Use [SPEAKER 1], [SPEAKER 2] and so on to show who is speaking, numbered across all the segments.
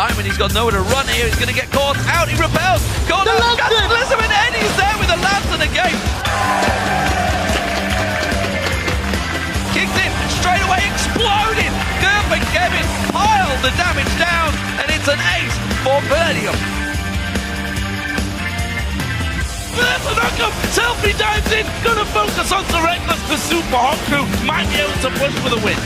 [SPEAKER 1] Diamond, he's got nowhere to run here. He's going to get caught out. He repels. Caught out. Elizabeth Eddie's there with a lantern again. Kicked in, straight away exploding. Gurp and Kevin piled the damage down, and it's an ace for Palladium. There's a knock-up. Selfie dives in. Gonna focus on the Reckless. The Super Hot crew might be able to push for the win.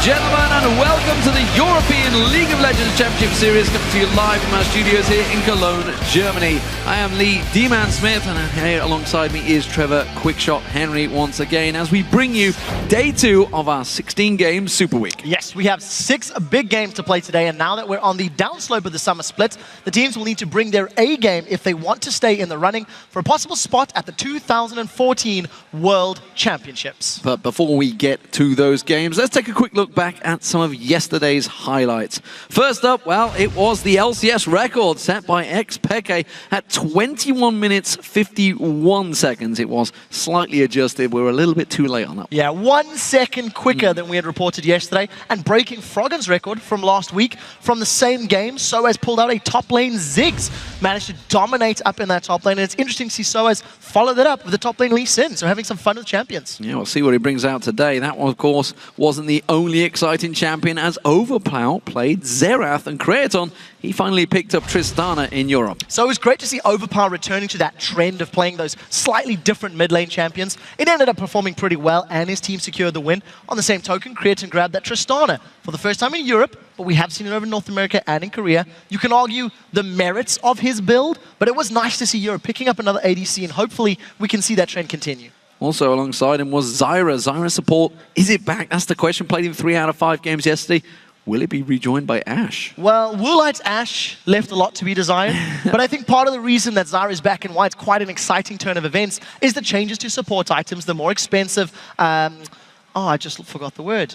[SPEAKER 2] Gentlemen, and welcome to the European League of Legends Championship Series, coming to you live from our studios here in Cologne, Germany. I am Lee D-Man Smith, and here alongside me is Trevor Quickshot Henry once again, as we bring you day 2 of our 16-game Super Week.
[SPEAKER 3] Yes, we have 6 big games to play today, and now that we're on the downslope of the summer split, the teams will need to bring their A game if they want to stay in the running for a possible spot at the 2014 World Championships.
[SPEAKER 2] But before we get to those games, let's take a quick look back at some of yesterday's highlights. First up, well, it was the LCS record set by Xpeke at 21 minutes 51 seconds. It was slightly adjusted. We were a little bit too late on that.
[SPEAKER 3] Yeah, 1 second quicker than we had reported yesterday, and breaking Froggen's record from last week from the same game. Soaz pulled out a top lane Ziggs, managed to dominate up in that top lane, and it's interesting to see Soaz follow that up with the top lane Lee Sin, so having some fun with champions.
[SPEAKER 2] Yeah, we'll see what he brings out today. That one, of course, wasn't the only exciting champion, as Overplow played Xerath, and Creaton, he finally picked up Tristana in Europe.
[SPEAKER 3] So it was great to see Overpower returning to that trend of playing those slightly different mid lane champions. It ended up performing pretty well, and his team secured the win. On the same token, Creaton grabbed that Tristana for the first time in Europe, but we have seen it over in North America and in Korea. You can argue the merits of his build, but it was nice to see Europe picking up another ADC, and hopefully we can see that trend continue.
[SPEAKER 2] Also alongside him was Zyra. Zyra support, is it back? That's the question. Played in 3 out of 5 games yesterday. Will it be rejoined by Ashe?
[SPEAKER 3] Well, Woolite's Ashe left a lot to be desired, but I think part of the reason that Zyra is back and why it's quite an exciting turn of events is the changes to support items, the more expensive, I just forgot the word.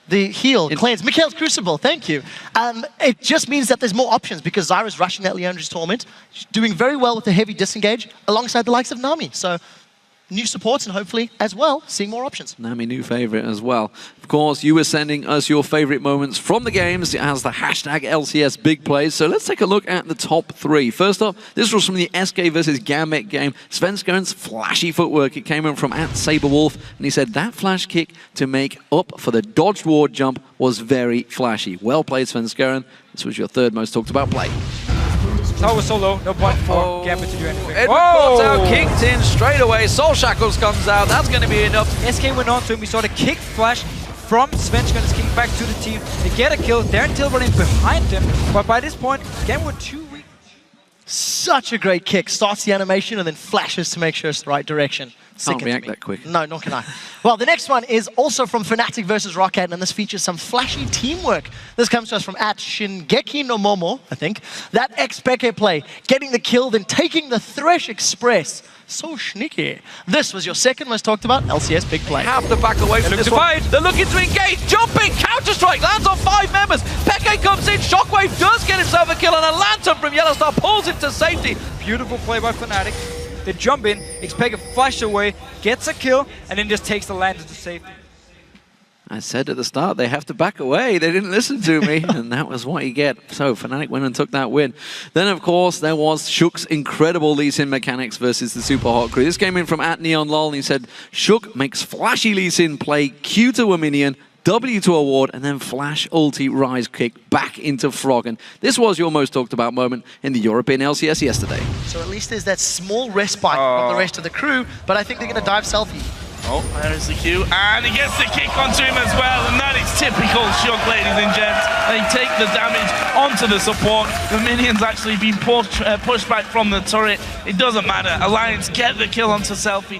[SPEAKER 3] The heal, cleanse, Mikhail's Crucible, thank you. It just means that there's more options because Zyra's rushing that Leandra's Torment, doing very well with the heavy disengage alongside the likes of Nami. So new supports and hopefully, as well, seeing more options.
[SPEAKER 2] Nami, new favorite as well. Of course, you were sending us your favorite moments from the games as the hashtag LCS big plays. So let's take a look at the top 3. First up, this was from the SK versus Gambit game. Svenskern's flashy footwork. It came in from @SaberWolf, and he said that flash kick to make up for the dodged ward jump was very flashy. Well played, Svenskern. This was your 3rd most talked about play.
[SPEAKER 4] Tower was so low, no point for Gambit to do anything.
[SPEAKER 1] Edward pops out, kicked in straight away. Soul Shackles comes out. That's going to be enough.
[SPEAKER 4] SK went on to him. We saw the kick flash from Svenskern is kicking back to the team. They get a kill. Darren Till running behind him. But by this point, Gambit were too weak.
[SPEAKER 3] Such a great kick. Starts the animation and then flashes to make sure it's the right direction.
[SPEAKER 2] Can't react that quick.
[SPEAKER 3] No, nor can I. Well, the next one is also from Fnatic versus Rocket, and this features some flashy teamwork. This comes to us from @Shingeki no Momo, I think. That Xpeke play, getting the kill, then taking the Thresh Express. So sneaky. This was your 2nd most talked about LCS big play.
[SPEAKER 1] They have to back away from this one. They're looking to engage. Jumping. Counter-strike. Lands on 5 members. Peke comes in. Shockwave does get himself a kill, and a Lantern from Yellowstar pulls him to safety.
[SPEAKER 4] Beautiful play by Fnatic. They jump in, Xpeke flash away, gets a kill, and then just takes the Lantern to safety.
[SPEAKER 2] I said at the start, they have to back away. They didn't listen to me, and that was what you get. So Fnatic went and took that win. Then, of course, there was Shook's incredible Lee Sin mechanics versus the Super Hot crew. This came in from @NeonLol, and he said, Shook makes flashy Lee Sin play Q to a minion, W to a ward, and then flash ulti rise kick back into Froggen. This was your most talked about moment in the European LCS yesterday.
[SPEAKER 3] So at least there's that small respite from the rest of the crew, but I think they're going to dive selfie.
[SPEAKER 5] Oh, there's the Q, and he gets the kick onto him as well, and that is typical Shook, ladies and gents. They take the damage onto the support. The minions actually being pushed back from the turret. It doesn't matter. Alliance get the kill onto Selfie.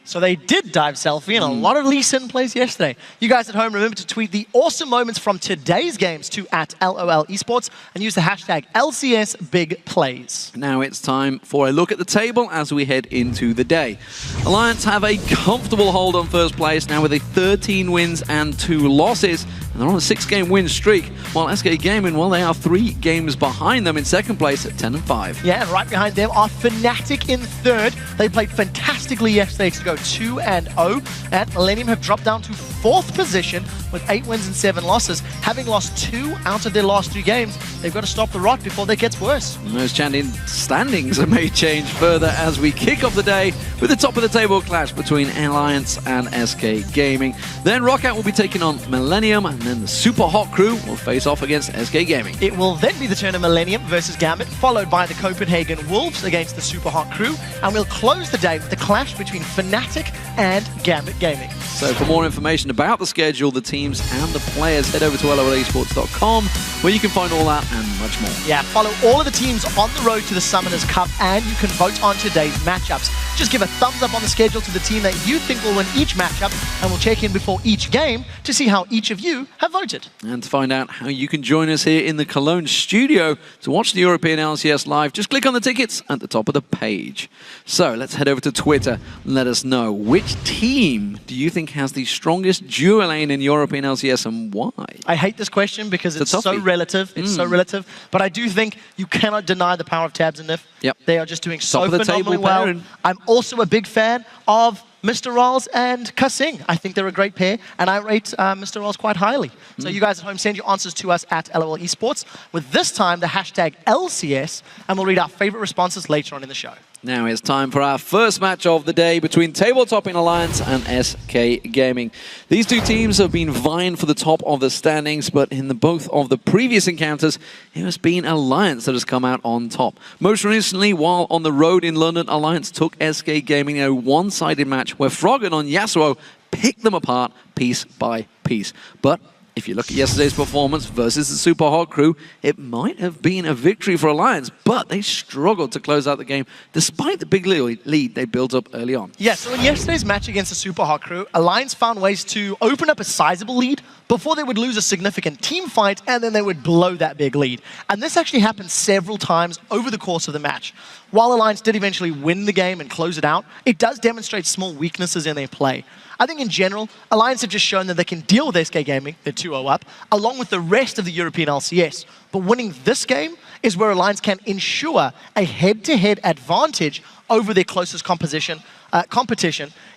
[SPEAKER 3] So they did dive selfie, and a lot of Lee Sin plays yesterday. You guys at home, remember to tweet the awesome moments from today's games to @LOL Esports and use the hashtag LCS Big Plays.
[SPEAKER 2] Now it's time for a look at the table as we head into the day. Alliance have a comfortable hold on first place now with a 13 wins and 2 losses. And they're on a 6-game win streak, while SK Gaming, well, they are 3 games behind them in second place at 10 and 5.
[SPEAKER 3] Yeah, and right behind them are Fnatic in third. They played fantastically yesterday to go 2-0, and Millennium have dropped down to 4th position with 8 wins and 7 losses. Having lost 2 out of their last 3 games, they've got to stop the rot before it gets worse.
[SPEAKER 2] And those chanting standings may change further as we kick off the day with the top of the table clash between Alliance and SK Gaming. Then Rockout will be taking on Millennium, and then the Super Hot crew will face off against SK Gaming.
[SPEAKER 3] It will then be the turn of Millennium versus Gambit, followed by the Copenhagen Wolves against the Super Hot crew, and we'll close the day with the clash between Fnatic and Gambit Gaming.
[SPEAKER 2] So for more information about the schedule, the teams and the players, head over to lolesports.com where you can find all that and much more.
[SPEAKER 3] Yeah, follow all of the teams on the road to the Summoners Cup, and you can vote on today's matchups. Just give a thumbs up on the schedule to the team that you think will win each matchup, and we'll check in before each game to see how each of you have voted.
[SPEAKER 2] And to find out how you can join us here in the Cologne studio to watch the European LCS live, just click on the tickets at the top of the page. So let's head over to Twitter and let us know, which team do you think has the strongest duo lane in European LCS and why?
[SPEAKER 3] I hate this question because it's so relative. It's so relative. But I do think you cannot deny the power of Tabs and Nif.
[SPEAKER 2] Yep.
[SPEAKER 3] They are just doing so
[SPEAKER 2] Top of the
[SPEAKER 3] phenomenally
[SPEAKER 2] table
[SPEAKER 3] well.
[SPEAKER 2] pairing.
[SPEAKER 3] I'm also a big fan of Mr. Rolls and Kasing. I think they're a great pair, and I rate Mr. Rolls quite highly. So you guys at home, send your answers to us at LOL Esports with this time the hashtag LCS, and we'll read our favorite responses later on in the show.
[SPEAKER 2] Now it's time for our first match of the day between Tabletopping Alliance and SK Gaming. These two teams have been vying for the top of the standings, but in both of the previous encounters, it has been Alliance that has come out on top. Most recently, while on the road in London, Alliance took SK Gaming in a one-sided match where Froggen on Yasuo picked them apart piece by piece. But if you look at yesterday's performance versus the Super Hot crew, it might have been a victory for Alliance, but they struggled to close out the game despite the big lead they built up early on.
[SPEAKER 3] Yeah, so in yesterday's match against the Super Hot crew, Alliance found ways to open up a sizable lead before they would lose a significant team fight, and then they would blow that big lead. And this actually happened several times over the course of the match. While Alliance did eventually win the game and close it out, it does demonstrate small weaknesses in their play. I think in general, Alliance have just shown that they can deal with SK Gaming, they're 2-0 up, along with the rest of the European LCS. But winning this game is where Alliance can ensure a head-to-head advantage over their closest competition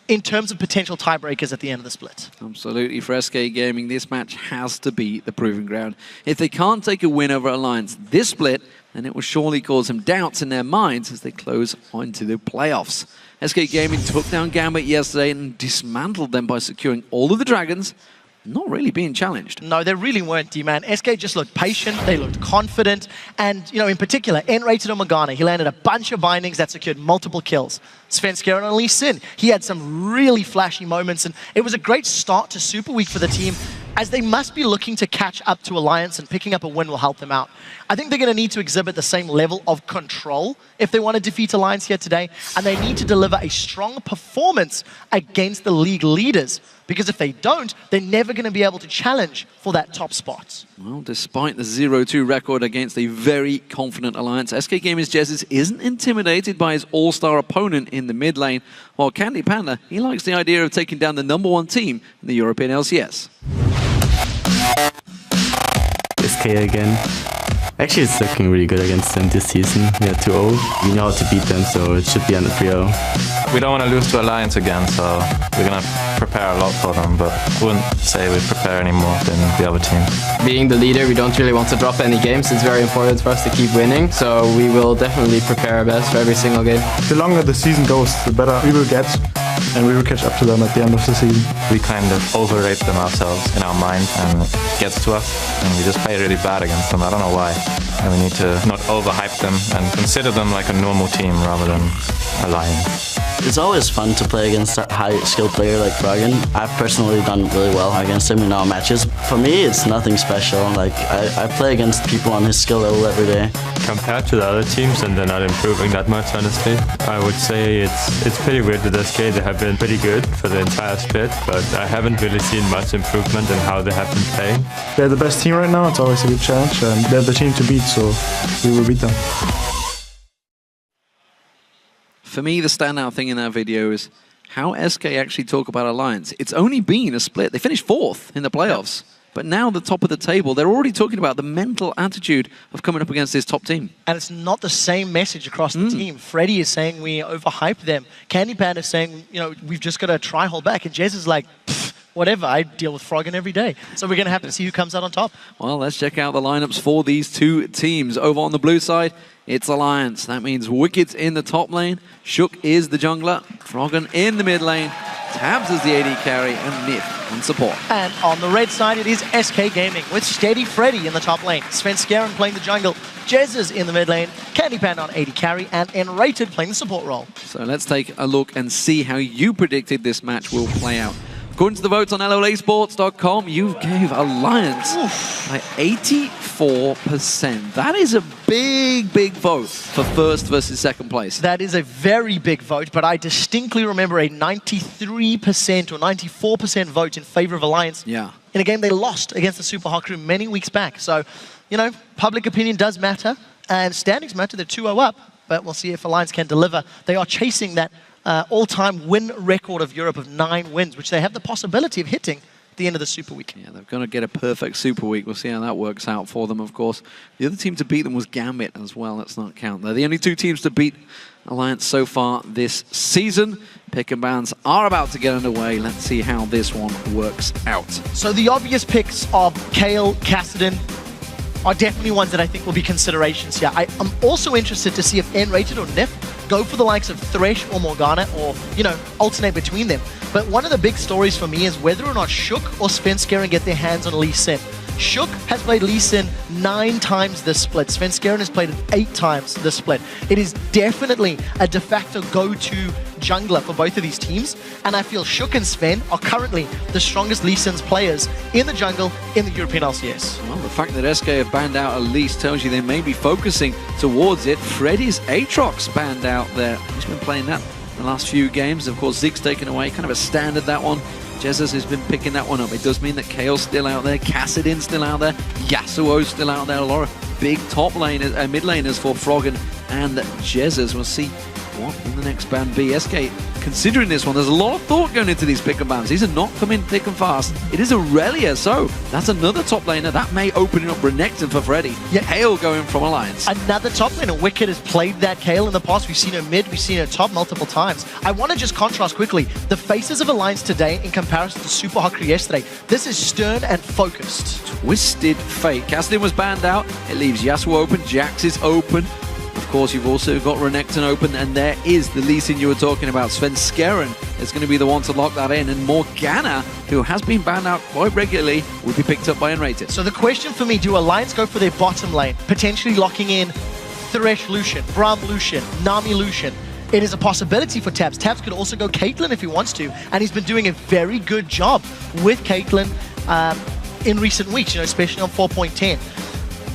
[SPEAKER 3] in terms of potential tiebreakers at the end of the split.
[SPEAKER 2] Absolutely. For SK Gaming, this match has to be the proving ground. If they can't take a win over Alliance this split, then it will surely cause some doubts in their minds as they close onto the playoffs. SK Gaming took down Gambit yesterday and dismantled them by securing all of the dragons, not really being challenged.
[SPEAKER 3] No, they really weren't, D-Man. SK just looked patient, they looked confident, and, you know, in particular, N-rated on Morgana. He landed a bunch of bindings that secured multiple kills. Svenskeren on Lee Sin, he had some really flashy moments, and it was a great start to Super Week for the team, as they must be looking to catch up to Alliance, and picking up a win will help them out. I think they're going to need to exhibit the same level of control if they want to defeat Alliance here today, and they need to deliver a strong performance against the league leaders, because if they don't, they're never going to be able to challenge for that top spot.
[SPEAKER 2] Well, despite the 0-2 record against a very confident Alliance, SK Gaming's Jesus isn't intimidated by his all-star opponent in the mid lane, while Candy Panda, he likes the idea of taking down the #1 team in the European LCS.
[SPEAKER 6] SK again. Actually, it's looking really good against them this season. We are 2-0. We know how to beat them, so it should be under 3-0.
[SPEAKER 7] We don't want to lose to Alliance again, so we're going to prepare a lot for them, but I wouldn't say we prepare any more than the other team.
[SPEAKER 8] Being the leader, we don't really want to drop any games. It's very important for us to keep winning, so we will definitely prepare our best for every single game.
[SPEAKER 9] The longer the season goes, the better we will get, and we will catch up to them at the end of the season.
[SPEAKER 7] We kind of overrate them ourselves in our mind, and it gets to us, and we just play really bad against them. I don't know why. and we need to not overhype them and consider them like a normal team rather than a lion.
[SPEAKER 10] It's always fun to play against a high-skilled player like Froggen. I've personally done really well against him in our matches. For me, it's nothing special. Like I play against people on his skill level every day.
[SPEAKER 6] Compared to the other teams, and they're not improving that much, honestly. I would say it's pretty weird with SK. They have been pretty good for the entire split, but I haven't really seen much improvement in how they have been playing.
[SPEAKER 9] They're the best team right now. It's always a good challenge, and they're the team to beat, so we will beat them.
[SPEAKER 2] For me, the standout thing in that video is how SK actually talk about Alliance. It's only been a split. They finished 4th in the playoffs. But now the top of the table, they're already talking about the mental attitude of coming up against this top team.
[SPEAKER 3] And it's not the same message across the team. Freddy is saying we overhype them. Candy Panda is saying, you know, we've just got to try hold back. And Jez is like, whatever, I deal with Froggen every day. So we're going to have to see who comes out on top.
[SPEAKER 2] Well, let's check out the lineups for these two teams. Over on the blue side, it's Alliance. That means Wicked's in the top lane, Shook is the jungler, Froggen in the mid lane, Tabs is the AD carry, and Nif on support.
[SPEAKER 3] And on the red side, it is SK Gaming with Steady Freddy in the top lane, Sven Skaren playing the jungle, Jez is in the mid lane, Candy Panda on AD carry, and Enrated playing the support role.
[SPEAKER 2] So let's take a look and see how you predicted this match will play out. According to the votes on LOLesports.com, you gave Alliance by 84%. That is a big, big vote for first versus second place.
[SPEAKER 3] That is a very big vote, but I distinctly remember a 93% or 94% vote in favor of Alliance in a game they lost against the Super Hot Crew many weeks back. So, you know, public opinion does matter, and standings matter. They're 2-0 up, but we'll see if Alliance can deliver. They are chasing that all-time win record of Europe of 9 wins, which they have the possibility of hitting at the end of the Super Week.
[SPEAKER 2] Yeah, they're going to get a perfect Super Week. We'll see how that works out for them, of course. The other team to beat them was Gambit as well. Let's not count. They're the only 2 teams to beat Alliance so far this season. Pick and bans are about to get underway. Let's see how this one works out.
[SPEAKER 3] So the obvious picks of Kale, Kassadin, are definitely ones that I think will be considerations here. I'm also interested to see if Enrated or Nif go for the likes of Thresh or Morgana, or, you know, alternate between them. But one of the big stories for me is whether or not Shook or Sven Skaren get their hands on Lee Sin. Shook has played Lee Sin 9 times this split. Sven Skaren has played it 8 times this split. It is definitely a de facto go-to jungler for both of these teams, and I feel Shook and Sven are currently the strongest Lee Sin's players in the jungle in the European LCS.
[SPEAKER 2] Well, the fact that SK have banned out Elise tells you they may be focusing towards it. Freddy's Aatrox banned out there. He's been playing that the last few games. Of course, Zig's taken away, kind of a standard, that one. Jesus has been picking that one up. It does mean that Kale's still out there, Kassadin's still out there, Yasuo's still out there. A lot of big top laners, mid laners for Froggen and Jesus. We'll see what will the next ban be. SK, considering this one, there's a lot of thought going into these pick and bans. These are not coming thick and fast. It is Aurelia, so that's another top laner. That may open up Renekton for Freddy. Yeah. Kale going from Alliance.
[SPEAKER 3] Another top laner. Wicked has played that Kale in the past. We've seen her mid, we've seen her top multiple times. I want to just contrast quickly the faces of Alliance today in comparison to Super Hot Crew yesterday. This is stern and focused.
[SPEAKER 2] Twisted Fate. Kassadin was banned out. It leaves Yasuo open, Jax is open. Of course, you've also got Renekton open, and there is the Lee Sin you were talking about. Sven Skaren is going to be the one to lock that in, and Morgana, who has been banned out quite regularly, will be picked up by Enrated.
[SPEAKER 3] So the question for me, do Alliance go for their bottom lane, potentially locking in Thresh Lucian, Braum Lucian, Nami Lucian? It is a possibility for Tabs. Tabs could also go Caitlyn if he wants to, and he's been doing a very good job with Caitlyn in recent weeks, you know, especially on 4.10.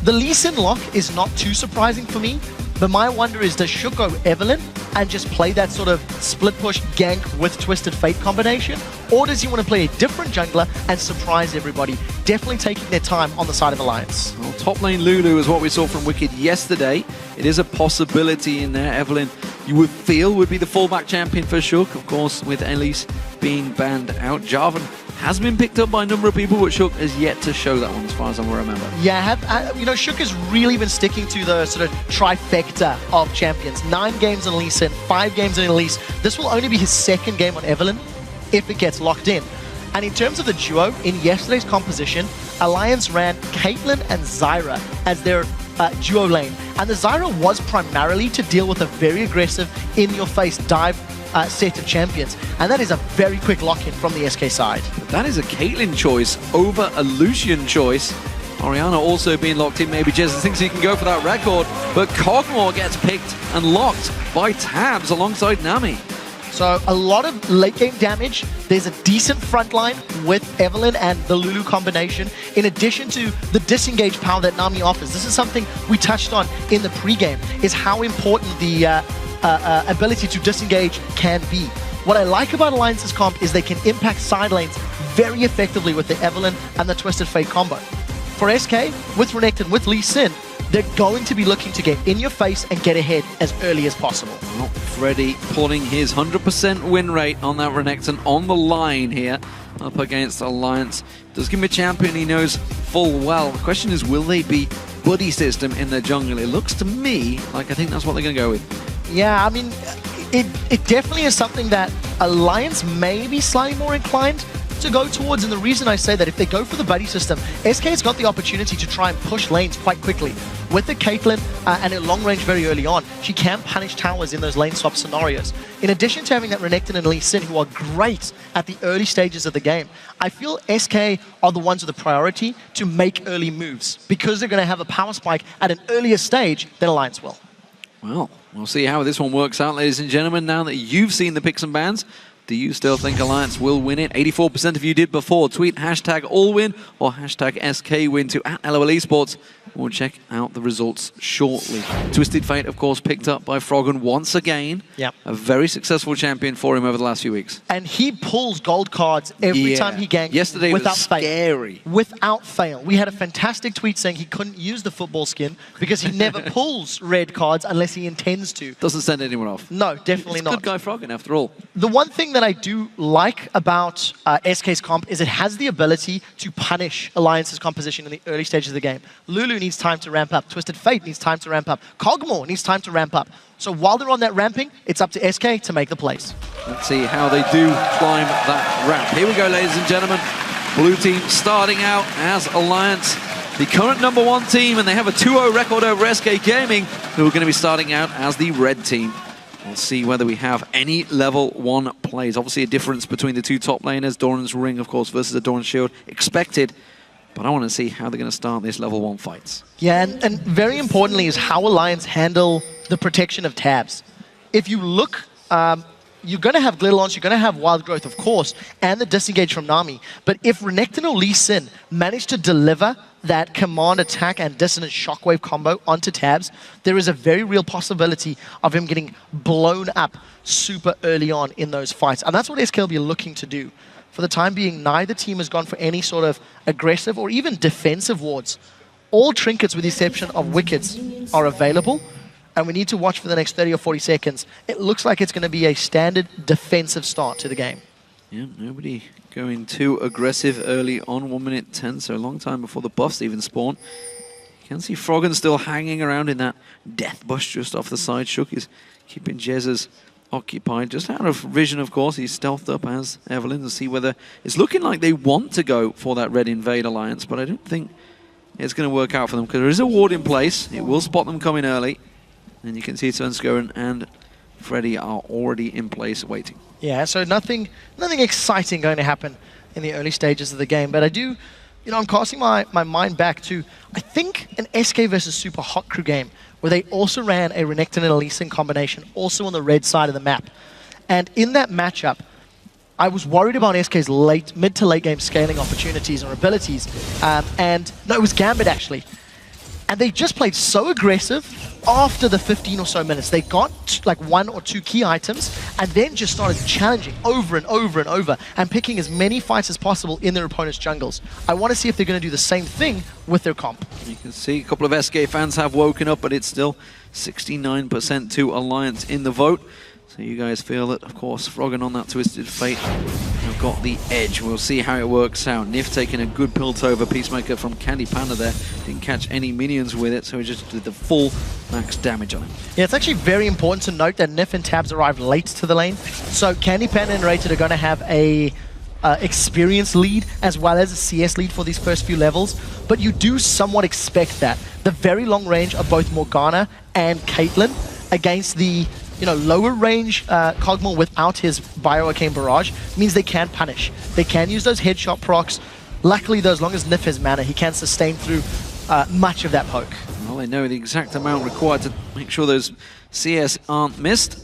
[SPEAKER 3] The Lee Sin lock is not too surprising for me. But my wonder is, does Shook go Evelynn and just play that sort of split push gank with Twisted Fate combination? Or does he want to play a different jungler and surprise everybody? Definitely taking their time on the side of Alliance.
[SPEAKER 2] Well, top lane Lulu is what we saw from Wicked yesterday. It is a possibility in there. Evelynn, you would feel, would be the fallback champion for Shook. Of course, with Elise being banned out. Jarvan has been picked up by a number of people, but Shook has yet to show that one as far as I remember.
[SPEAKER 3] Yeah, you know, Shook has really been sticking to the sort of trifecta of champions. 9 games on Lee Sin, 5 games on Elise. This will only be his 2nd game on Evelynn if it gets locked in. And in terms of the duo, in yesterday's composition, Alliance ran Caitlyn and Zyra as their duo lane. And the Zyra was primarily to deal with a very aggressive, in-your-face dive set of champions. And that is a very quick lock-in from the SK side.
[SPEAKER 2] But that is a Caitlyn choice over a Lucian choice. Oriana also being locked in. Maybe Jez thinks he can go for that record, but Cogmore gets picked and locked by Tabs alongside Nami.
[SPEAKER 3] So a lot of late game damage. There's a decent front line with Evelynn and the Lulu combination, in addition to the disengage power that Nami offers. This is something we touched on in the pregame, is how important the ability to disengage can be. What I like about Alliance's comp is they can impact side lanes very effectively with the Evelynn and the Twisted Fate combo. For SK, with Renekton, with Lee Sin, they're going to be looking to get in your face and get ahead as early as possible.
[SPEAKER 2] Well, Freddy pulling his 100% win rate on that Renekton on the line here up against Alliance. Does give him a champion he knows full well. The question is, will they be buddy system in their jungle? It looks to me like I think that's what they're going to go with.
[SPEAKER 3] Yeah, I mean, it definitely is something that Alliance may be slightly more inclined to go towards, and the reason I say that, if they go for the buddy system, SK's got the opportunity to try and push lanes quite quickly. With the Caitlyn and her long range very early on, she can punish towers in those lane swap scenarios. In addition to having that Renekton and Lee Sin, who are great at the early stages of the game, I feel SK are the ones with the priority to make early moves, because they're going to have a power spike at an earlier stage than Alliance will.
[SPEAKER 2] Well, we'll see how this one works out, ladies and gentlemen. Now that you've seen the picks and bans, do you still think Alliance will win it? 84% of you did before. Tweet hashtag AllWin or hashtag SKWin to @LOL Esports. We'll check out the results shortly. Twisted Fate, of course, picked up by Froggen once again.
[SPEAKER 3] Yep.
[SPEAKER 2] A very successful champion for him over the last few weeks.
[SPEAKER 3] And he pulls gold cards every time he ganks.
[SPEAKER 2] Yesterday
[SPEAKER 3] without
[SPEAKER 2] was scary.
[SPEAKER 3] Fail. Without fail. We had a fantastic tweet saying he couldn't use the football skin because he never pulls red cards unless he intends to.
[SPEAKER 2] Doesn't send anyone off.
[SPEAKER 3] No, definitely
[SPEAKER 2] It's
[SPEAKER 3] not.
[SPEAKER 2] good guy Froggen, after all.
[SPEAKER 3] The one thing that I do like about SK's comp is it has the ability to punish Alliance's composition in the early stages of the game. Lulu needs time to ramp up. Twisted Fate needs time to ramp up. Cogmore needs time to ramp up. So while they're on that ramping, it's up to SK to make the plays.
[SPEAKER 2] Let's see how they do climb that ramp. Here we go, ladies and gentlemen. Blue team starting out as Alliance, the current #1 team, and they have a 2-0 record over SK Gaming, who are going to be starting out as the red team. We'll see whether we have any level 1 plays. Obviously a difference between the two top laners, Doran's Ring, of course, versus the Doran Shield, expected. But I want to see how they're going to start these level 1 fights.
[SPEAKER 3] Yeah, and very importantly is how Alliance handle the protection of tabs. If you look, you're going to have Glitter Launch, you're going to have Wild Growth, of course, and the disengage from Nami. But if Renekton or Lee Sin manage to deliver that command attack and dissonant shockwave combo onto tabs, there is a very real possibility of him getting blown up super early on in those fights. And that's what SK will be looking to do. For the time being, neither team has gone for any sort of aggressive or even defensive wards. All trinkets, with the exception of wickets, are available, and we need to watch for the next 30 or 40 seconds. It looks like it's going to be a standard defensive start to the game.
[SPEAKER 2] Yeah, nobody going too aggressive early on, 1 minute 10, so a long time before the buffs even spawn. You can see Froggen still hanging around in that death bush just off the side. Shook is keeping Jez's occupied, just out of vision, of course. He's stealthed up as Evelynn to see whether it's looking like they want to go for that red invade alliance, but I don't think it's going to work out for them because there is a ward in place. It will spot them coming early, and you can see Svenskoren and Freddy are already in place waiting.
[SPEAKER 3] Yeah, so nothing exciting going to happen in the early stages of the game, but I do, I'm casting my mind back to, I think, an SK versus Super Hot Crew game where they also ran a Renekton and a Lee Sin combination, also on the red side of the map. And in that matchup, I was worried about SK's mid to late game scaling opportunities or abilities. No, it was Gambit actually. And they just played so aggressive after the 15 or so minutes. They got like 1 or 2 key items and then just started challenging over and over and over and picking as many fights as possible in their opponent's jungles. I want to see if they're going to do the same thing with their comp.
[SPEAKER 2] You can see a couple of SK fans have woken up, but it's still 69% to Alliance in the vote. So you guys feel that, of course, Froggen on that Twisted Fate have got the edge. We'll see how it works out. Nif taking a good pilt over Peacemaker from Candy Panda there. Didn't catch any minions with it, so he just did the full max damage on him.
[SPEAKER 3] Yeah, it's actually very important to note that Nif and Tabs arrived late to the lane. So Candy Panda and Rated are going to have a experience lead as well as a CS lead for these first few levels. But you do somewhat expect that. The very long range of both Morgana and Caitlyn against the lower range Cogmore without his Bioarcane Barrage means they can punish. They can use those headshot procs. Luckily, though, as long as Nif has mana, he can sustain through much of that poke.
[SPEAKER 2] Well, they know the exact amount required to make sure those CS aren't missed.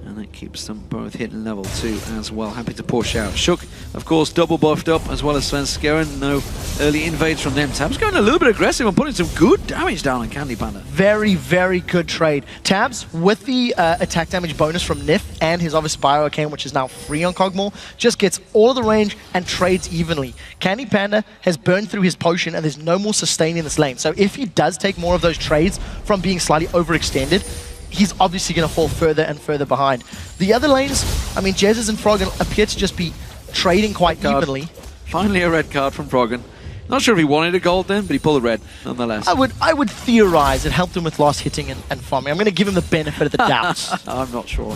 [SPEAKER 2] And that keeps them both hitting level 2 as well. Happy to push out. Shook, of course, double buffed up, as well as Svenskeren. No early invades from them. Tabs going a little bit aggressive and putting some good damage down on Candy Panda.
[SPEAKER 3] Very, very good trade. Tabs, with the attack damage bonus from Nif and his obvious Bio Arcane, which is now free on Kog'Maw, just gets all of the range and trades evenly. Candy Panda has burned through his potion and there's no more sustain in this lane. So if he does take more of those trades from being slightly overextended, he's obviously going to fall further and further behind. The other lanes, I mean, Jezz and Froggen appear to just be trading quite evenly.
[SPEAKER 2] Finally a red card from Froggen. Not sure if he wanted a gold then, but he pulled a red nonetheless.
[SPEAKER 3] I would theorize it helped him with last hitting and farming. I'm going to give him the benefit of the doubt.
[SPEAKER 2] I'm not sure.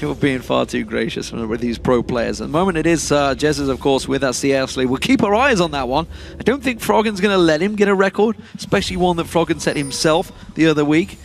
[SPEAKER 2] You're being far too gracious with these pro players. At the moment it is Jezz, of course, with that CS lead. We'll keep our eyes on that one. I don't think Froggen's going to let him get a record, especially one that Froggen set himself the other week.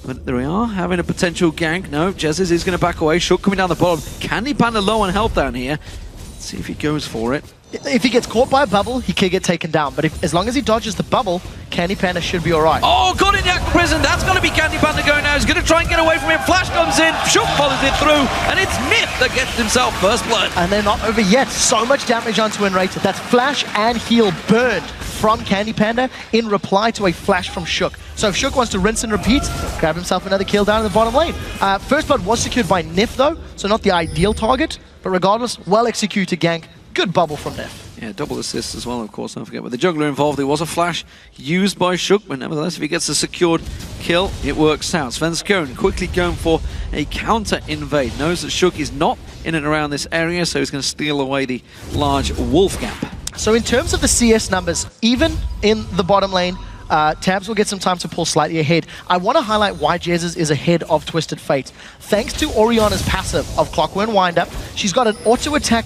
[SPEAKER 2] But there we are, having a potential gank. No, Jezz is going to back away. Shook coming down the bottom. Candy Panda low on health down here. Let's see if he goes for it.
[SPEAKER 3] If he gets caught by a bubble, he could get taken down. But as long as he dodges the bubble, Candy Panda should be all right.
[SPEAKER 1] Oh, got in the Aqua Prison. That's going to be Candy Panda going now. He's going to try and get away from him. Flash comes in. Shook follows it through. And it's Myth that gets himself first blood.
[SPEAKER 3] And they're not over yet. So much damage onto Enrated. That's Flash and Heal burned from Candy Panda in reply to a flash from Shook. So if Shook wants to rinse and repeat, grab himself another kill down in the bottom lane. First blood was secured by Nif though, so not the ideal target. But regardless, well executed gank. Good bubble from Nif.
[SPEAKER 2] Yeah, double assist as well, of course, don't forget. With the juggler involved, it was a flash used by Shook, but nevertheless, if he gets a secured kill, it works out. Svenskeren quickly going for a counter invade. Knows that Shook is not in and around this area, so he's going to steal away the large wolf gap.
[SPEAKER 3] So in terms of the CS numbers, even in the bottom lane, Tabs will get some time to pull slightly ahead. I want to highlight why Jezz is ahead of Twisted Fate. Thanks to Oriana's passive of Clockwork Wind-Up, she's got an auto-attack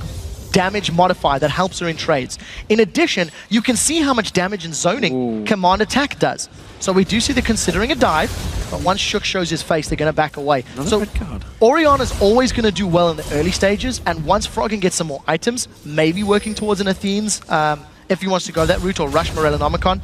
[SPEAKER 3] damage modifier that helps her in trades. In addition, you can see how much damage in zoning command attack does. So we do see they're considering a dive, but once Shook shows his face, they're going to back away. So Oriana's always going to do well in the early stages, and once Froggen gets some more items, maybe working towards an Athene's, if he wants to go that route, or rush Morellonomicon,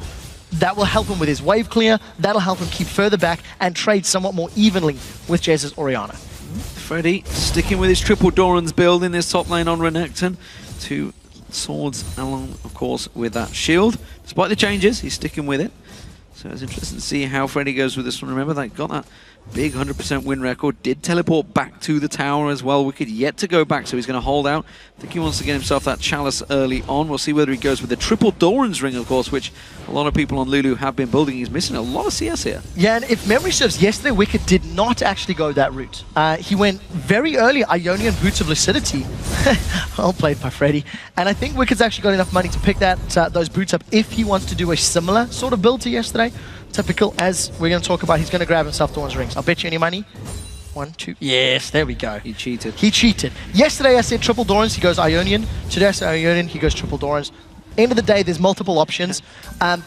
[SPEAKER 3] that will help him with his wave clear, that'll help him keep further back and trade somewhat more evenly with Jezz's Oriana.
[SPEAKER 2] Freddy sticking with his triple Doran's build in this top lane on Renekton. 2 swords along, of course, with that shield. Despite the changes, he's sticking with it. So it's interesting to see how Freddy goes with this one. Remember, they got that big 100% win record. Did teleport back to the tower as well. Wicked yet to go back, so he's going to hold out. I think he wants to get himself that chalice early on. We'll see whether he goes with the triple Doran's ring, of course, which a lot of people on Lulu have been building. He's missing a lot of CS here.
[SPEAKER 3] Yeah, and if memory serves, yesterday Wicked did not actually go that route. He went very early Ionian Boots of Lucidity. Well played by Freddy. And I think Wicked's actually got enough money to pick those boots up if he wants to do a similar sort of build to yesterday. Typical, as we're going to talk about, he's going to grab himself Dawn's rings. I'll bet you any money. 1, 2. Yes, there we go.
[SPEAKER 2] He cheated.
[SPEAKER 3] He cheated. Yesterday I said triple Doran's, he goes Ionian. Today I said Ionian, he goes triple Doran's. End of the day, there's multiple options.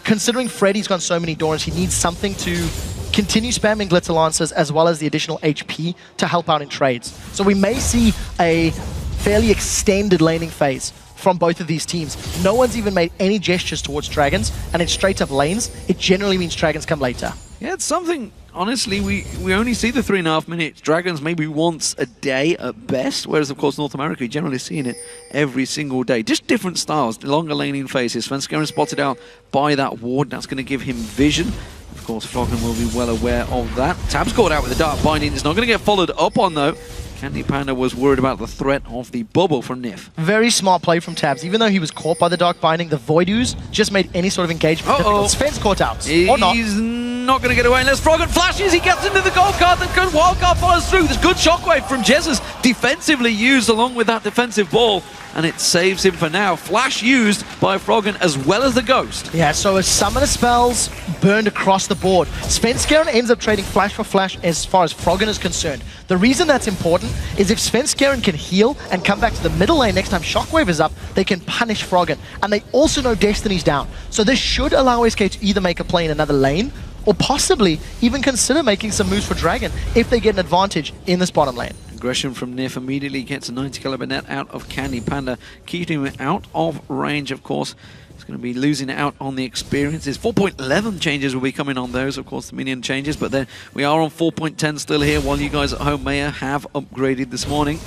[SPEAKER 3] Considering Freddy's got so many Dorans, he needs something to continue spamming Glitter Lancers as well as the additional HP to help out in trades. So we may see a fairly extended laning phase from both of these teams. No one's even made any gestures towards Dragons, and in straight up lanes, it generally means Dragons come later.
[SPEAKER 2] Yeah, it's something, honestly, we only see the 3.5 minutes. Dragons maybe once a day at best, whereas, of course, North America, you're generally seeing it every single day. Just different styles, longer laning phases. Svenskeren spotted out by that ward. That's going to give him vision. Of course, Froggen will be well aware of that. Tab's caught out with the Dark Binding. It's not going to get followed up on, though. Candy Panda was worried about the threat of the bubble from Nif.
[SPEAKER 3] Very smart play from Tabs. Even though he was caught by the Dark Binding, the Void Ooze just made any sort of engagement difficult. Sven's caught out. Or not.
[SPEAKER 2] He's not going to get away unless Froggen flashes. He gets into the gold card. The good wild card follows through. There's good shockwave from Jezz, defensively used along with that defensive ball. And it saves him for now. Flash used by Froggen as well as the Ghost.
[SPEAKER 3] Yeah, so as summoner spells burned across the board, Svenskeren ends up trading flash for flash as far as Froggen is concerned. The reason that's important is if Svenskeren can heal and come back to the middle lane next time Shockwave is up, they can punish Froggen. And they also know Destiny's down. So this should allow SK to either make a play in another lane or possibly even consider making some moves for Dragon if they get an advantage in this bottom lane.
[SPEAKER 2] Aggression from Nif immediately gets a 90 caliber net out of Candy Panda, keeping him out of range, of course. He's going to be losing out on the experiences. 4.11 changes will be coming on those, of course, the minion changes, but then we are on 4.10 still here, while you guys at home may have upgraded this morning.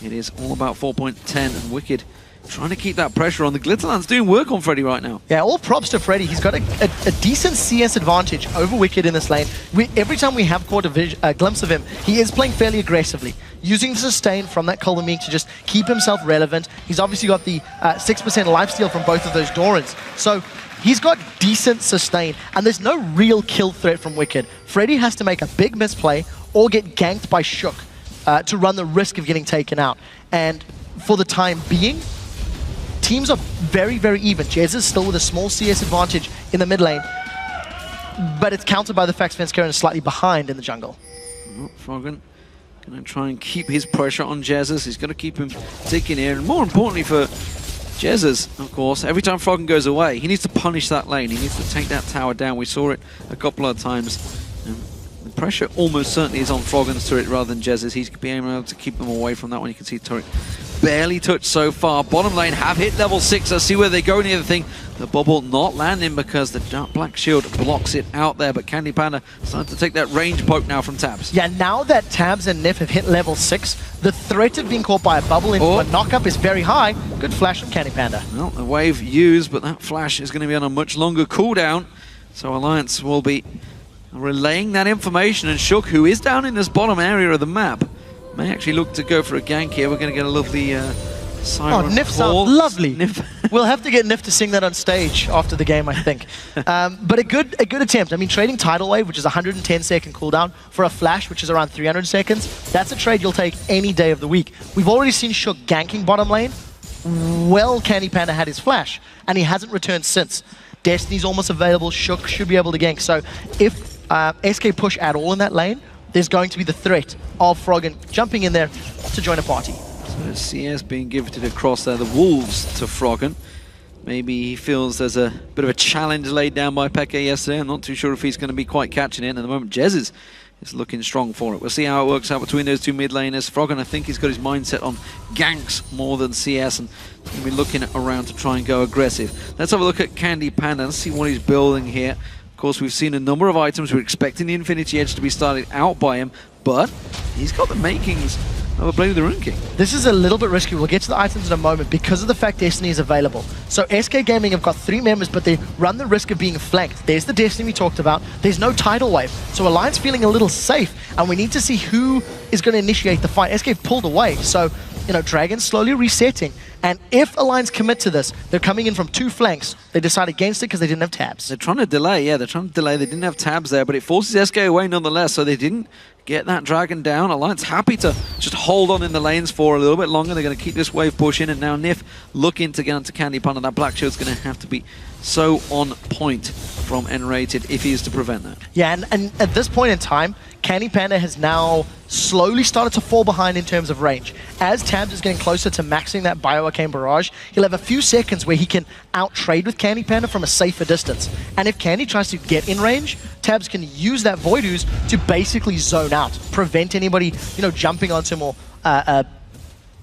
[SPEAKER 2] It is all about 4.10, and Wicked trying to keep that pressure on. The Glitterland's doing work on Freddy right now.
[SPEAKER 3] Yeah, all props to Freddy. He's got a decent CS advantage over Wicked in this lane. Every time we have caught a glimpse of him, he is playing fairly aggressively, using the sustain from that Colomine to just keep himself relevant. He's obviously got the 6% lifesteal from both of those Dorans. So he's got decent sustain, and there's no real kill threat from Wicked. Freddy has to make a big misplay or get ganked by Shook to run the risk of getting taken out. And for the time being, teams are very, very even. Jez is still with a small CS advantage in the mid lane, but it's countered by the fact Svenskeren is slightly behind in the jungle.
[SPEAKER 2] Froggen going to try and keep his pressure on Jesus. He's going to keep him ticking here, and more importantly for Jesus, of course, every time Froggen goes away, he needs to punish that lane. He needs to take that tower down. We saw it a couple of times. The pressure almost certainly is on Froggen's turret rather than Jez's. He's being able to keep them away from that one. You can see turret barely touched so far. Bottom lane have hit level 6. Let's see where they go near the thing. The bubble not landing because the black shield blocks it out there, but Candy Panda starting to take that range poke now from Tabs.
[SPEAKER 3] Yeah, now that Tabs and Nif have hit level 6, the threat of being caught by a bubble into a knock-up is very high. Good flash from Candy Panda.
[SPEAKER 2] Well, the wave used, but that flash is going to be on a much longer cooldown, so Alliance will be relaying that information, and Shook, who is down in this bottom area of the map, may actually look to go for a gank here. We're going to get a lovely siren.
[SPEAKER 3] Oh, Nif sounds lovely. We'll have to get Nif to sing that on stage after the game, I think. But a good attempt. I mean, trading Tidal Wave, which is 110-second cooldown, for a flash, which is around 300 seconds, that's a trade you'll take any day of the week. We've already seen Shook ganking bottom lane. Well, Candy Panda had his flash, and he hasn't returned since. Destiny's almost available. Shook should be able to gank. So if SK push at all in that lane, there's going to be the threat of Froggen jumping in there to join a party.
[SPEAKER 2] So CS being gifted across there, the Wolves to Froggen. Maybe he feels there's a bit of a challenge laid down by Peke yesterday. I'm not too sure if he's going to be quite catching it. At the moment, Jez is looking strong for it. We'll see how it works out between those two mid laners. Froggen, I think he's got his mindset on ganks more than CS, and he's going to be looking around to try and go aggressive. Let's have a look at Candy Panda and see what he's building here. Of course, we've seen a number of items. We're expecting the Infinity Edge to be started out by him, but he's got the makings of a Blade of the Rune King.
[SPEAKER 3] This is a little bit risky. We'll get to the items in a moment because of the fact Destiny is available. So SK Gaming have got 3 members, but they run the risk of being flanked. There's the Destiny we talked about. There's no Tidal Wave. So Alliance feeling a little safe, and we need to see who is going to initiate the fight. SK pulled away, so you know, Dragon's slowly resetting. And if Alliance commit to this, they're coming in from 2 flanks. They decide against it because they didn't have tabs.
[SPEAKER 2] They're trying to delay, yeah, they're trying to delay. They didn't have tabs there, but it forces SK away nonetheless, so they didn't get that Dragon down. Alliance happy to just hold on in the lanes for a little bit longer. They're going to keep this wave pushing, and now Nif looking to get onto Candy Panda. That Black Shield's going to have to be so on point from N-rated if he is to prevent that.
[SPEAKER 3] Yeah, and at this point in time, Candy Panda has now slowly started to fall behind in terms of range. As Tabs is getting closer to maxing that Bioarcane Barrage, he'll have a few seconds where he can out-trade with Candy Panda from a safer distance. And if Candy tries to get in range, Tabs can use that Void Ooze to basically zone out, prevent anybody, you know, jumping onto him or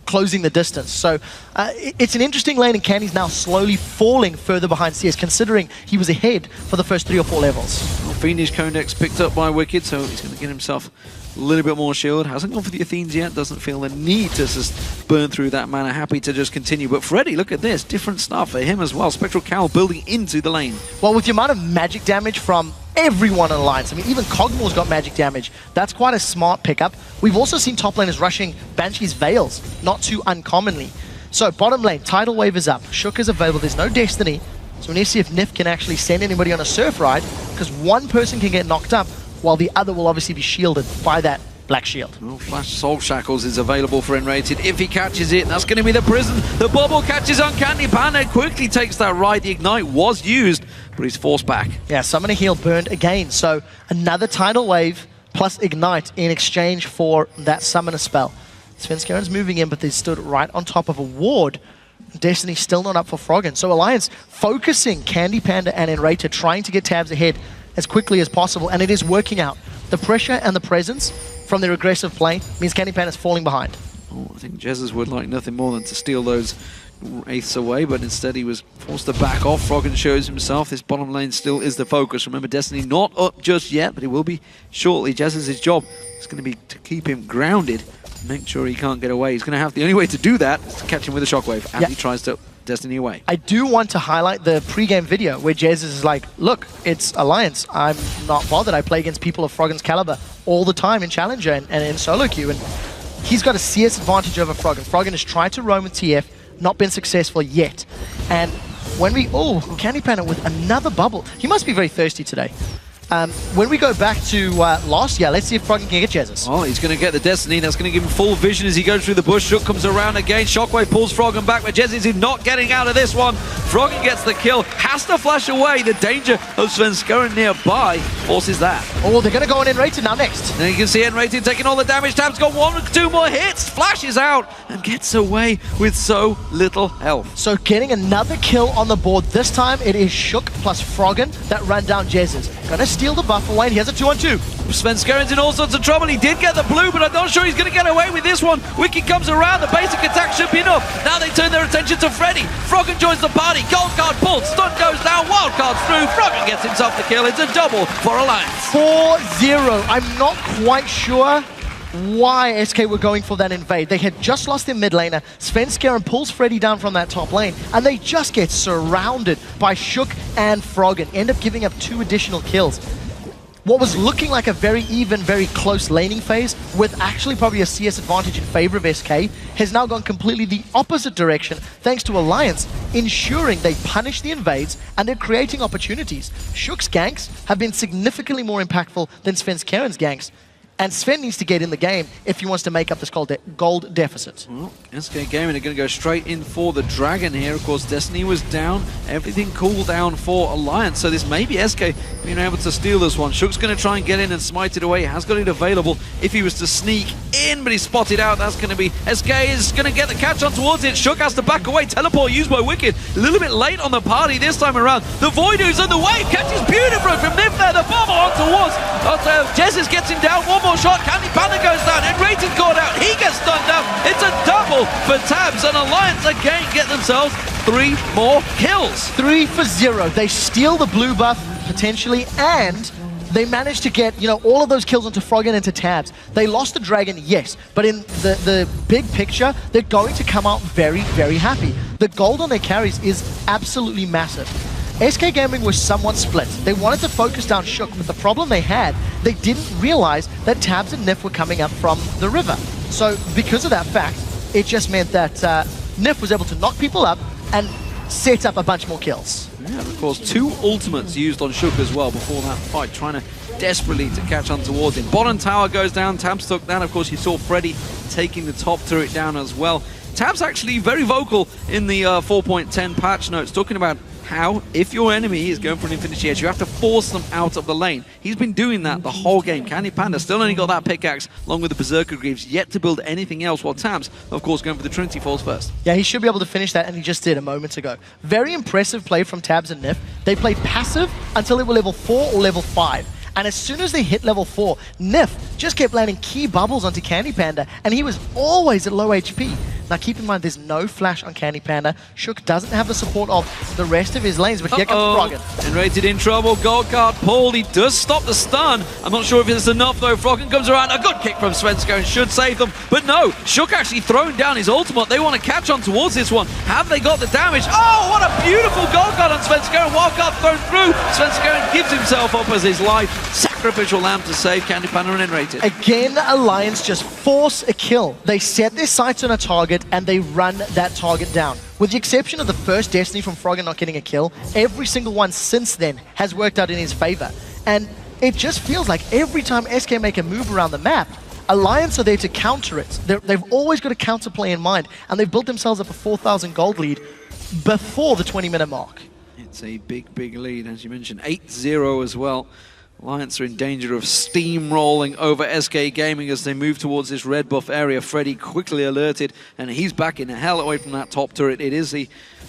[SPEAKER 3] closing the distance. So it's an interesting lane, and Candy's now slowly falling further behind CS, considering he was ahead for the first 3 or 4 levels.
[SPEAKER 2] Well, Fiendish Codex picked up by Wicked, so he's going to get himself a little bit more shield. Hasn't gone for the Athenes yet, doesn't feel the need to just burn through that mana. Happy to just continue. But Freddy, look at this, different stuff for him as well. Spectral Cowl building into the lane.
[SPEAKER 3] Well, with the amount of magic damage from everyone in Alliance, I mean, even Cogmore's got magic damage. That's quite a smart pickup. We've also seen top laners rushing Banshee's Veils, not too uncommonly. So bottom lane, Tidal Wave is up. Shook is available. There's no Destiny. So we need to see if Nif can actually send anybody on a surf ride, because one person can get knocked up, while the other will obviously be shielded by that Black Shield.
[SPEAKER 2] Well, Flash Soul Shackles is available for N-rated. If he catches it, that's going to be the prison. The bubble catches on Candy Panda, quickly takes that ride. The Ignite was used, but he's forced back.
[SPEAKER 3] Yeah, Summoner Heal burned again. So another Tidal Wave plus Ignite in exchange for that Summoner spell. Svenskeren's moving in, but they stood right on top of a ward. Destiny's still not up for Froggen. So Alliance focusing Candy Panda and N-rated, trying to get Tabs ahead as quickly as possible, and it is working out. The pressure and the presence from their aggressive play means Candy Panda's falling behind.
[SPEAKER 2] Oh, I think Jesus would like nothing more than to steal those eighths away, but instead he was forced to back off. Froggen shows himself. This bottom lane still is the focus. Remember, Destiny not up just yet, but he will be shortly. Jesus' job is going to be to keep him grounded, make sure he can't get away. He's going to have the only way to do that is to catch him with a shockwave, and he tries to Destiny away.
[SPEAKER 3] I do want to highlight the pre-game video where Jesus is like, look, it's Alliance. I'm not bothered. I play against people of Froggen's caliber all the time in Challenger and in solo queue, and he's got a CS advantage over Froggen. Froggen has tried to roam with TF, not been successful yet. And when we... Oh, Candy Panda with another bubble. He must be very thirsty today. When we go back to last year, let's see if Froggen can get Jesus.
[SPEAKER 2] Oh, he's going to get the Destiny. That's going to give him full vision as he goes through the bush. Shook comes around again. Shockwave pulls Froggen back, but Jesus is not getting out of this one. Froggen gets the kill, has to flash away. The danger of Svenskeren nearby forces that.
[SPEAKER 3] Oh, they're going to go on N-Rated now next.
[SPEAKER 2] Now you can see N-Rated taking all the damage. Tab's got 1 or 2 more hits, flashes out, and gets away with so little health.
[SPEAKER 3] So getting another kill on the board. This time it is Shook plus Froggen that run down Jesus. Gonna steal the buff away, and he has a 2-on-2.
[SPEAKER 2] Svenskeren's in all sorts of trouble. He did get the blue, but I'm not sure he's going to get away with this one. Wicked comes around. The basic attack should be enough. Now they turn their attention to Freddy. Froggen joins the party. Gold card pulled. Stun goes down. Wild card's through. Froggen gets himself the kill. It's a double for Alliance.
[SPEAKER 3] 4-0. I'm not quite sure why SK were going for that invade. They had just lost their mid laner. Svenskeren pulls Freddy down from that top lane, and they just get surrounded by Shook and Froggen. End up giving up 2 additional kills. What was looking like a very even, very close laning phase, with actually probably a CS advantage in favor of SK, has now gone completely the opposite direction, thanks to Alliance ensuring they punish the invades, and they're creating opportunities. Shook's ganks have been significantly more impactful than Svenskeren's ganks. And Sven needs to get in the game if he wants to make up this gold deficit.
[SPEAKER 2] Well, SK Gaming are going to go straight in for the Dragon here. Of course, Destiny was down. Everything cooled down for Alliance. So this may be SK being able to steal this one. Shook's going to try and get in and smite it away. He has got it available if he was to sneak in, but he's spotted out. That's going to be... SK is going to get the catch on towards it. Shook has to back away. Teleport used by Wicked. A little bit late on the party this time around. The Voidoo's on the wave. Catches beautifully from Nif there. The bomb on towards... Jesus gets him down. One more shot. Candy Panda goes down. N-Rated caught out. He gets stunned down. It's a double for Tabs, and Alliance again get themselves 3 more kills.
[SPEAKER 3] 3 for 0. They steal the blue buff potentially, and they managed to get, you know, all of those kills onto Froggen and to Tabs. They lost the Dragon, yes, but in the big picture, they're going to come out very, very happy. The gold on their carries is absolutely massive. SK Gaming was somewhat split. They wanted to focus down Shook, but the problem they had, they didn't realize that Tabs and Nif were coming up from the river. So because of that fact, it just meant that Nif was able to knock people up and set up a bunch more kills.
[SPEAKER 2] Yeah, of course, 2 ultimates used on Shook as well before that fight, trying to desperately to catch on towards him. Bottom tower goes down, Tabs took that. Of course, you saw Freddy taking the top turret down as well. Tabs actually very vocal in the 4.10 patch notes, talking about how, if your enemy is going for an Infinity Edge, you have to force them out of the lane. He's been doing that the whole game. Candy Panda still only got that pickaxe, along with the Berserker Greaves, yet to build anything else, while Tabs, of course, going for the Trinity Falls first.
[SPEAKER 3] Yeah, he should be able to finish that, and he just did a moment ago. Very impressive play from Tabs and Nif. They played passive until they were level 4 or level 5. And as soon as they hit level 4, Nif just kept landing key bubbles onto Candy Panda, and he was always at low HP. Now keep in mind, there's no flash on Candy Panda. Shook doesn't have the support of the rest of his lanes, but here comes Froggen.
[SPEAKER 2] N-Rated in trouble, gold card pulled. He does stop the stun. I'm not sure if it's enough though. Froggen comes around, a good kick from Svenskeren should save them. But no, Shook actually thrown down his ultimate. They want to catch on towards this one. Have they got the damage? Oh, what a beautiful gold card on Svenskeren. Wild card thrown through. Svenskeren gives himself up as his life. Sacrificial lamb to save Candy Panda and N-Rated.
[SPEAKER 3] Again, Alliance just force a kill. They set their sights on a target and they run that target down. With the exception of the first Destiny from Froggen not getting a kill, every single one since then has worked out in his favor. And it just feels like every time SK make a move around the map, Alliance are there to counter it. They've always got a counterplay in mind, and they've built themselves up a 4,000 gold lead before the 20-minute mark.
[SPEAKER 2] It's a big, big lead, as you mentioned. 8-0 as well. Alliance are in danger of steamrolling over SK Gaming as they move towards this red buff area. Freddy quickly alerted, and he's back in hell away from that top turret. It is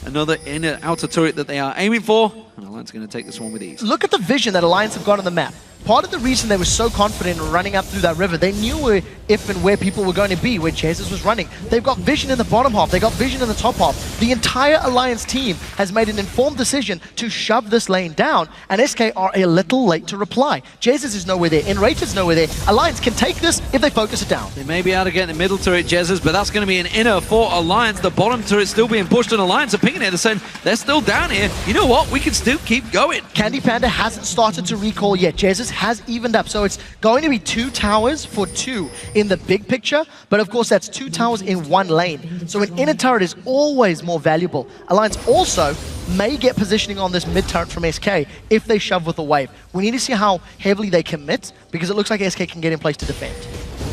[SPEAKER 2] another inner outer turret that they are aiming for, and Alliance are going to take this one with ease.
[SPEAKER 3] Look at the vision that Alliance have got on the map. part of the reason they were so confident in running up through that river, they knew where, if and where people were going to be, where Jesus was running. They've got vision in the bottom half, they got vision in the top half. The entire Alliance team has made an informed decision to shove this lane down, and SK are a little late to reply. Jesus is nowhere there, Enrated's nowhere there. Alliance can take this if they focus it down.
[SPEAKER 2] They may be able to get the middle turret, Jesus, but that's going to be an inner for Alliance. The bottom turret still being pushed on Alliance. Opinionator saying they're still down here. You know what? We can still keep going.
[SPEAKER 3] Candy Panda hasn't started to recall yet. Jesus has evened up, so it's going to be 2 towers for 2 in the big picture, but of course that's 2 towers in 1 lane. So an inner turret is always more valuable. Alliance also may get positioning on this mid turret from SK if they shove with a wave. We need to see how heavily they commit, because it looks like SK can get in place to defend.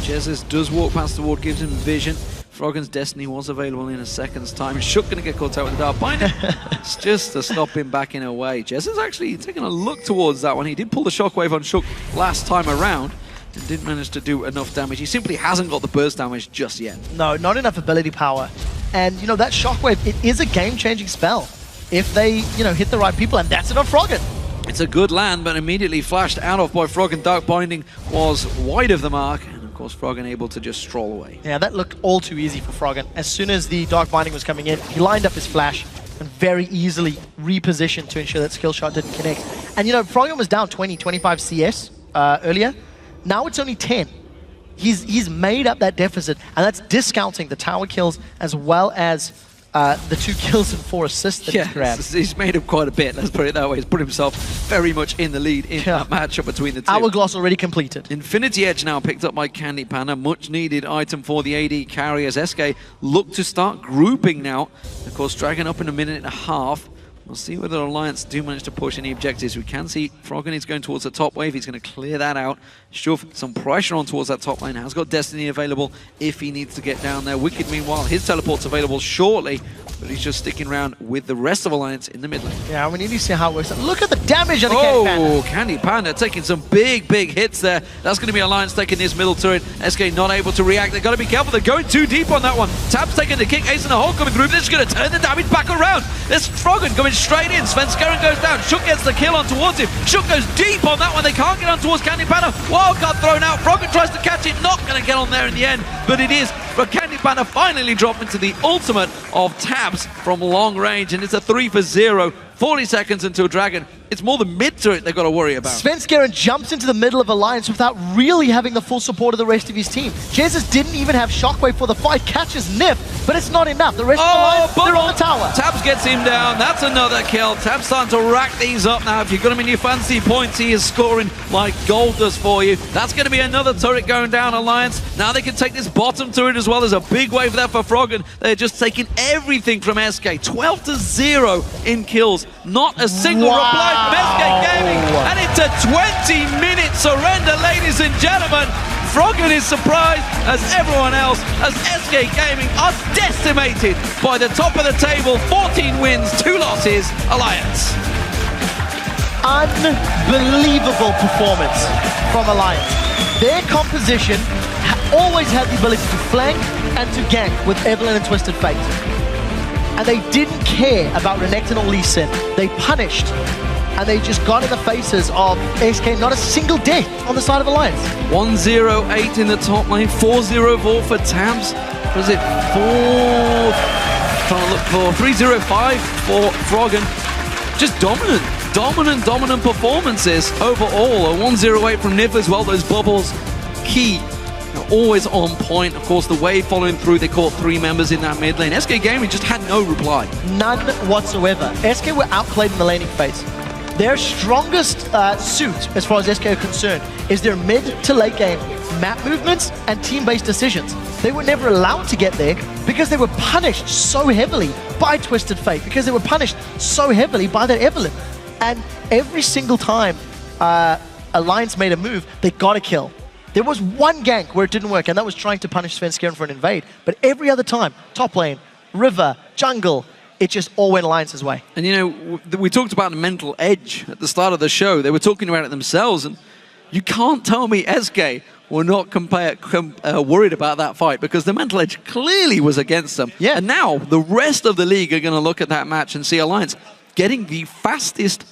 [SPEAKER 2] Jesus does walk past the ward, gives him vision. Froggen's Destiny was available in a second's time. Shook going to get caught out with the Dark Binder. It's just to stop him backing away. Jez is actually taking a look towards that one. He did pull the Shockwave on Shook last time around and didn't manage to do enough damage. He simply hasn't got the burst damage just yet.
[SPEAKER 3] No, not enough ability power. And, you know, that Shockwave, it is a game-changing spell if they, you know, hit the right people, and that's enough Froggen.
[SPEAKER 2] It's a good land, but immediately flashed out of by Froggen. Dark Binding was wide of the mark. Of course, Froggen able to just stroll away.
[SPEAKER 3] Yeah, that looked all too easy for Froggen. As soon as the Dark Binding was coming in, he lined up his flash and very easily repositioned to ensure that skill shot didn't connect. And you know, Froggen was down 20, 25 CS earlier. Now it's only 10. He's made up that deficit, and that's discounting the tower kills as well as the 2 kills and 4 assists that he's grabbed.
[SPEAKER 2] He's made up quite a bit, let's put it that way. He's put himself very much in the lead in that matchup between the two.
[SPEAKER 3] Hourglass already completed.
[SPEAKER 2] Infinity Edge now picked up by Candy Panda. Much needed item for the AD carry as SK look to start grouping now. Of course, Dragon up in a minute and a half. We'll see whether Alliance do manage to push any objectives. We can see Froggen is going towards the top wave. He's going to clear that out. Shove some pressure on towards that top lane. Has got Destiny available if he needs to get down there. Wicked, meanwhile, his teleport's available shortly, but he's just sticking around with the rest of Alliance in the mid lane.
[SPEAKER 3] Yeah, we need to see how it works. Look at the damage on the Candy Panda.
[SPEAKER 2] Candy Panda taking some big hits there. That's going to be Alliance taking this middle turret. SK not able to react. They've got to be careful. They're going too deep on that one. Tab's taking the kick. Ace in the hole coming through. This is going to turn the damage back around. There's Froggen coming straight in. Svenskeren goes down. Shook gets the kill on towards him. Shook goes deep on that one. They can't get on towards Candy Panda. Wildcard thrown out. Froggen tries to catch it. Not going to get on there in the end, but it is. But Candy Panda finally dropped into the ultimate of Tabs from long range, and it's a 3 for 0. 40 seconds until Dragon. It's more the mid turret they've got to worry about.
[SPEAKER 3] Svenskeren jumps into the middle of Alliance without really having the full support of the rest of his team. Jesus didn't even have Shockwave for the fight. Catches Nif, but it's not enough. The rest of Alliance, they're on the tower.
[SPEAKER 2] Tabs gets him down. That's another kill. Tabs starting to rack these up now. If you've got him in your fancy points, he is scoring like gold does for you. That's going to be another turret going down, Alliance. Now they can take this bottom turret as well. There's a big wave there for Froggen. They're just taking everything from SK. 12 to 0 in kills. Not a single reply from SK Gaming. And it's a 20-minute surrender, ladies and gentlemen. Froggen is surprised, as everyone else, as SK Gaming are decimated by the top of the table. 14 wins, 2 losses, Alliance.
[SPEAKER 3] Unbelievable performance from Alliance. Their composition always had the ability to flank and to gank with Evelynn and Twisted Fate. And they didn't care about Renekton or Lee Sin. They punished, and they just got in the faces of SK. Not a single death on the side of Alliance.
[SPEAKER 2] 108 in the top lane, 404 for Tabs. Was it 305 for Froggen. Just dominant performances overall. A 108 from Nif as well. Those bubbles, key. Always on point. Of course, the wave following through, they caught 3 members in that mid lane. SK Gaming just had no reply.
[SPEAKER 3] None whatsoever. SK were outplayed in the laning phase. Their strongest suit, as far as SK are concerned, is their mid to late game map movements and team-based decisions. They were never allowed to get there because they were punished so heavily by Twisted Fate, because they were punished so heavily by that Evelynn. And every single time Alliance made a move, they got a kill. There was one gank where it didn't work, and that was trying to punish Svenskeren for an invade. But every other time, top lane, river, jungle, it just all went Alliance's way.
[SPEAKER 2] And you know, we talked about the mental edge at the start of the show. They were talking about it themselves, and you can't tell me SK were not worried about that fight, because the mental edge clearly was against them.
[SPEAKER 3] Yeah.
[SPEAKER 2] And now the rest of the league are going to look at that match and see Alliance getting the fastest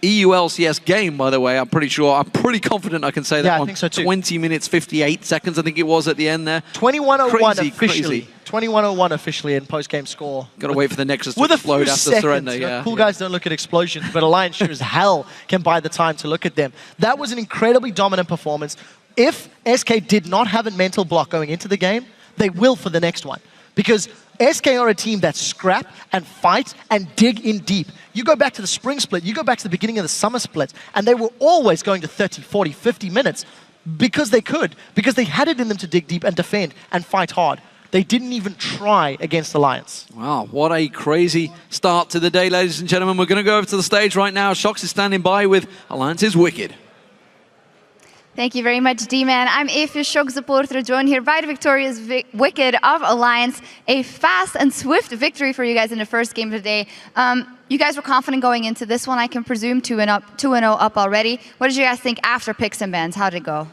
[SPEAKER 2] EU LCS game, by the way. I'm pretty confident I can say that
[SPEAKER 3] Yeah, I
[SPEAKER 2] on
[SPEAKER 3] think so too.
[SPEAKER 2] 20 minutes, 58 seconds, I think it was at the end there.
[SPEAKER 3] 21:01
[SPEAKER 2] Crazy,
[SPEAKER 3] officially.
[SPEAKER 2] crazy.
[SPEAKER 3] 21:01 officially in post-game score.
[SPEAKER 2] Got to wait for the Nexus to
[SPEAKER 3] With a
[SPEAKER 2] explode
[SPEAKER 3] few
[SPEAKER 2] after
[SPEAKER 3] seconds.
[SPEAKER 2] surrender.
[SPEAKER 3] You know,
[SPEAKER 2] Yeah,
[SPEAKER 3] cool guys don't look at explosions, but Alliance sure as hell can buy the time to look at them. That was an incredibly dominant performance. If SK did not have a mental block going into the game, they will for the next one. Because SK are a team that scrap and fight and dig in deep. You go back to the spring split, you go back to the beginning of the summer split, and they were always going to 30, 40, 50 minutes because they could, because they had it in them to dig deep and defend and fight hard. They didn't even try against Alliance.
[SPEAKER 2] Wow, what a crazy start to the day, ladies and gentlemen. We're going to go over to the stage right now. Shox is standing by with Alliance's Wicked.
[SPEAKER 11] Thank you very much, D-Man. I'm Eefje Shock supporter, joined here by the victorious Wicked of Alliance. A fast and swift victory for you guys in the first game of the day. You guys were confident going into this one, I can presume, 2-0 up already. What did you guys think after picks and bans? How did it go?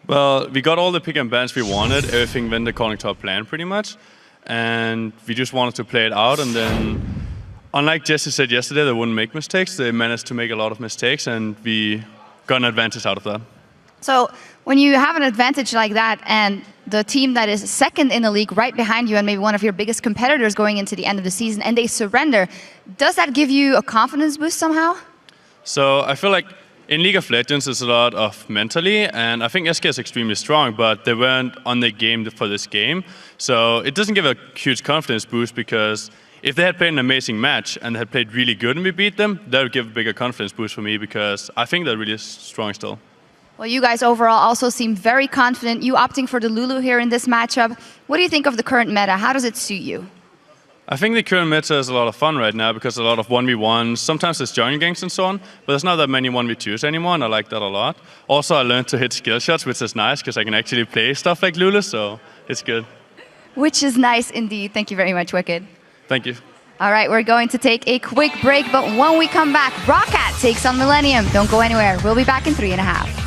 [SPEAKER 12] Well, we got all the pick and bans we wanted. Everything went according to our plan, pretty much. And we just wanted to play it out. And then, unlike Jesse said yesterday, they wouldn't make mistakes. They managed to make a lot of mistakes, and we got an advantage out of that.
[SPEAKER 11] So when you have an advantage like that and the team that is second in the league right behind you and maybe one of your biggest competitors going into the end of the season and they surrender, does that give you a confidence boost somehow?
[SPEAKER 12] So I feel like in League of Legends it's a lot of mentally, and I think SK is extremely strong, but they weren't on their game for this game. So it doesn't give a huge confidence boost, because if they had played an amazing match and had played really good and we beat them, that would give a bigger confidence boost for me, because I think they're really strong still.
[SPEAKER 11] Well, you guys overall also seem very confident. You opting for the Lulu here in this matchup. What do you think of the current meta? How does it suit you?
[SPEAKER 12] I think the current meta is a lot of fun right now, because a lot of 1v1s, sometimes there's jungle ganks and so on, but there's not that many 1v2s anymore, and I like that a lot. Also, I learned to hit skill shots, which is nice, because I can actually play stuff like Lulu, so it's good.
[SPEAKER 11] Which is nice indeed. Thank you very much, Wicked.
[SPEAKER 12] Thank you.
[SPEAKER 11] All right, we're going to take a quick break, but when we come back, Roccat takes on Millennium. Don't go anywhere. We'll be back in 3.5.